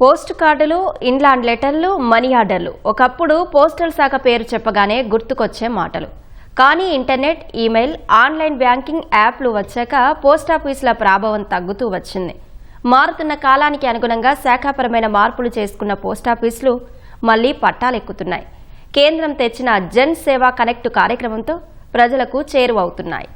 Post కార్డులు, inland లెటర్లు, money ఆర్డర్లు ఒకప్పుడు పోస్టల్ శాఖ పేరు చెప్పగానే గుర్తుకొచ్చే మాటలు. కానీ ఇంటర్నెట్, ఈమెయిల్, ఆన్లైన్ బ్యాంకింగ్ యాప్లు వచ్చాక పోస్టాఫీసుల ప్రాభవం తగ్గుతూ వచ్చింది. మారుతున్న కాలానికి అనుగుణంగా శాఖాపరమైన మార్పులు చేసుకున్న పోస్టాఫీసులు మళ్లీ పట్టాలెక్కుతున్నాయి. కేంద్రం తెచ్చిన జన్ సేవా కనెక్ట్ కార్యక్రమంతో ప్రజలకు చేరువవుతున్నాయి.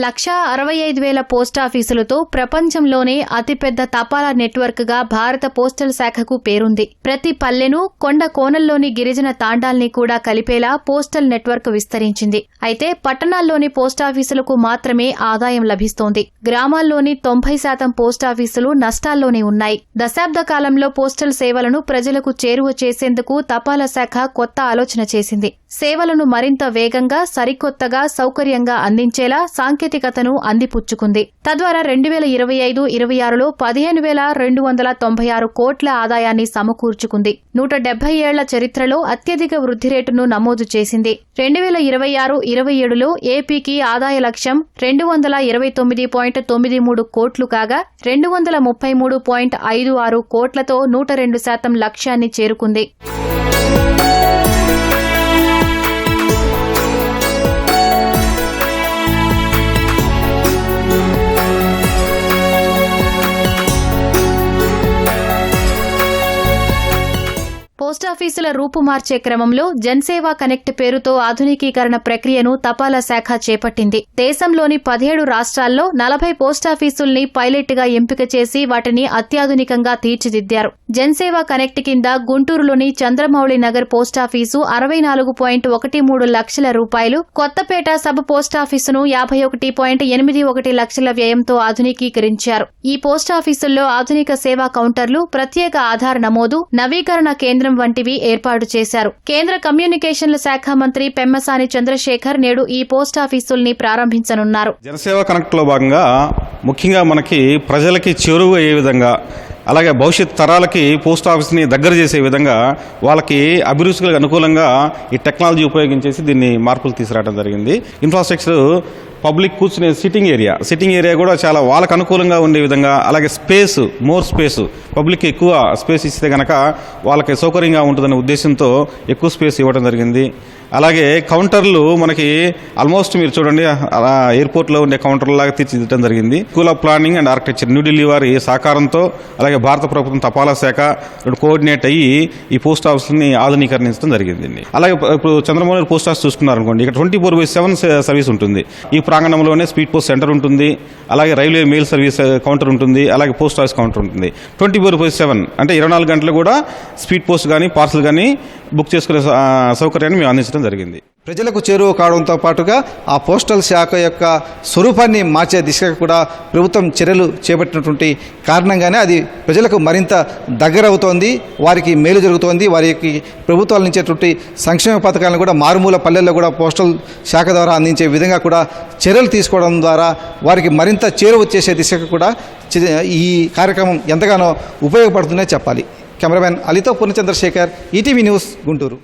1,65,000 పోస్టాఫీసులతో ప్రపంచంలోనే అతిపెద్ద తపాలా నెట్వర్క్గా భారత పోస్టల్ శాఖకు పేరుంది. ప్రతి పల్లెను, కొండ కోణంలోని గిరిజన తాండాల్ని కూడా కలిపేలా పోస్టల్ నెట్వర్క్ విస్తరించింది. అయితే పట్టణాల్లోని పోస్టాఫీసులకు మాత్రమే ఆదాయం లభిస్తోంది. గ్రామాల్లోని 90% పోస్టాఫీసులు నష్టాల్లోనే ఉన్నాయి. దశాబ్ద కాలంలో పోస్టల్ సేవలను ప్రజలకు చేరువ చేసేందుకు తపాలా శాఖ కొత్త ఆలోచన చేసింది. సేవలను మరింత వేగంగా, సరికొత్తగా, సౌకర్యంగా అందించేలా సాంకేతికతను అందిపుచ్చుకుంది. తద్వారా 2025-26లో 15,296 కోట్ల ఆదాయాన్ని సమకూర్చుకుంది. 170 ఏళ్ల చరిత్రలో అత్యధిక వృద్ధి రేటును నమోదు చేసింది. 2026-27లో ఏపీకి ఆదాయ లక్ష్యం 229.93 కోట్లు కాగా 233.56 కోట్లతో 102% లక్ష్యాన్ని చేరుకుంది. పోస్టాఫీసుల రూపు మార్చే క్రమంలో జన్సేవా కనెక్ట్ పేరుతో ఆధునికీకరణ ప్రక్రియను తపాలా శాఖ చేపట్టింది. దేశంలోని 17 రాష్ట్రాల్లో 40 పోస్టాఫీసుల్ని పైలట్గా ఎంపిక చేసి వాటిని అత్యాధునికంగా తీర్చిదిద్దారు. జన్సేవా కనెక్ట్ కింద గుంటూరులోని చంద్రమౌళి నగర్ పోస్టాఫీసు 64.13 లక్షల రూపాయలు, కొత్తపేట సబ్ పోస్టాఫీసును 51.81 లక్షల వ్యయంతో ఆధునికీకరించారు. ఈ పోస్టాఫీసుల్లో ఆధునిక సేవా కౌంటర్లు, ప్రత్యేక ఆధార్ నమోదు, నవీకరణ కేంద్రం వంటివి ఏర్పాటు చేశారు. కేంద్ర కమ్యూనికేషన్ల శాఖ మంత్రి పెమ్మసాని చంద్రశేఖర్ నేడు ఈ పోస్టాఫీసుల్ని ప్రారంభించనున్నారు. జనసేవ కనెక్ట్ లో భాగంగా ముఖ్యంగా మనకి ప్రజలకి చేరువ అయ్యే విధంగా, అలాగే భవిష్యత్ తరాలకి పోస్ట్ ఆఫీస్ని దగ్గర చేసే విధంగా, వాళ్ళకి అభిరుచులకు అనుకూలంగా ఈ టెక్నాలజీ ఉపయోగించేసి దీన్ని మార్పులు తీసుకురావడం జరిగింది. ఇన్ఫ్రాస్ట్రక్చర్, పబ్లిక్ కూర్చునే సిట్టింగ్ ఏరియా కూడా చాలా వాళ్ళకు అనుకూలంగా ఉండే విధంగా, అలాగే మోర్ స్పేస్ పబ్లిక్ ఎక్కువ స్పేస్ ఇస్తే కనుక వాళ్ళకి సౌకర్యంగా ఉంటుందనే ఉద్దేశంతో ఎక్కువ స్పేస్ ఇవ్వడం జరిగింది. అలాగే కౌంటర్లు మనకి ఆల్మోస్ట్ మీరు చూడండి ఎయిర్పోర్ట్లో ఉండే కౌంటర్లాగా తీర్చిదిద్దడం జరిగింది. School of planning and architecture New Delhi వారి సహకారంతో, అలాగే భారత ప్రభుత్వం తపాలా శాఖ కోఆర్డినేట్ అయ్యి ఈ పోస్ట్ ఆఫీస్ని ఆధునీకరించడం జరిగింది. అలాగే ఇప్పుడు చంద్రమౌళి పోస్ట్ ఆఫీస్ చూసుకున్నారనుకోండి, ఇక్కడ 24/7 సర్వీస్ ఉంటుంది. ఈ ప్రాంగణంలోనే స్పీడ్ పోస్ట్ సెంటర్ ఉంటుంది, అలాగే రైల్వే మెయిల్ సర్వీస్ కౌంటర్ ఉంటుంది, అలాగే పోస్ట్ ఆఫీస్ కౌంటర్ ఉంటుంది. 24/7 అంటే 24 గంటలు కూడా స్పీడ్ పోస్ట్ కానీ పార్సల్ కానీ బుక్ చేసుకునే సౌకర్యాన్ని మేము అందించడం జరిగింది. ప్రజలకు చేరువ కావడంతో పాటుగా ఆ పోస్టల్ శాఖ యొక్క స్వరూపాన్ని మార్చే దిశగా కూడా ప్రభుత్వం చర్యలు చేపట్టినటువంటి కారణంగానే అది ప్రజలకు మరింత దగ్గర అవుతోంది, వారికి మేలు జరుగుతోంది. వారికి ప్రభుత్వాల నుంచేటువంటి సంక్షేమ పథకాలను కూడా మారుమూల పల్లెల్లో కూడా పోస్టల్ శాఖ ద్వారా అందించే విధంగా కూడా చర్యలు తీసుకోవడం ద్వారా వారికి మరింత చేరువ చేసే దిశగా కూడా ఈ కార్యక్రమం ఎంతగానో ఉపయోగపడుతుందనే చెప్పాలి. కెమెరామెన్ అలీతో పూర్ణచంద్రశేఖర్, ఈటీవీ న్యూస్, గుంటూరు.